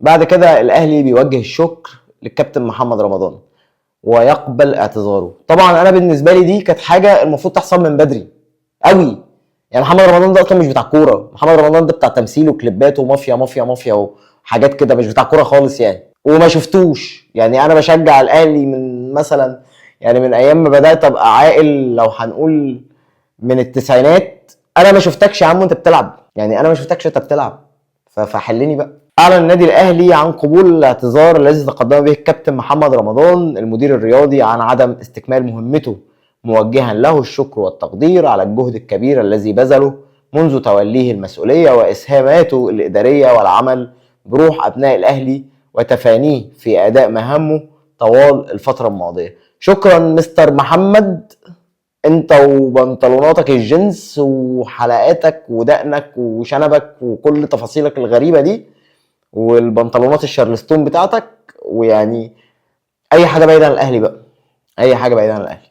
بعد كده الاهلي بيوجه الشكر للكابتن محمد رمضان ويقبل اعتذاره. طبعا انا بالنسبه لي دي كانت حاجه المفروض تحصل من بدري قوي. يعني محمد رمضان ده اصلا مش بتاع كوره، محمد رمضان ده بتاع تمثيل وكليبات ومافيا مافيا مافيا وحاجات كده، مش بتاع كوره خالص يعني. وما شفتوش يعني. انا بشجع الاهلي من مثلا يعني من ايام ما بدات ابقى عاقل، لو هنقول من التسعينات. انا ما شفتكش يا عم وانت بتلعب، يعني انا ما شفتكش انت بتلعب، فحلني بقى. اعلن النادي الاهلي عن قبول الاعتذار الذي تقدم به الكابتن محمد رمضان المدير الرياضي عن عدم استكمال مهمته، موجها له الشكر والتقدير على الجهد الكبير الذي بذله منذ توليه المسؤولية وإسهاماته الإدارية والعمل بروح أبناء الأهلي وتفانيه في أداء مهامه طوال الفترة الماضية. شكرا مستر محمد، انت وبنطلوناتك الجينز وحلقاتك ودقنك وشنبك وكل تفاصيلك الغريبة دي والبنطلونات الشارلستون بتاعتك، ويعني اي حاجة بعيدة عن الاهلي بقى، اي حاجة بعيدة عن الاهلي.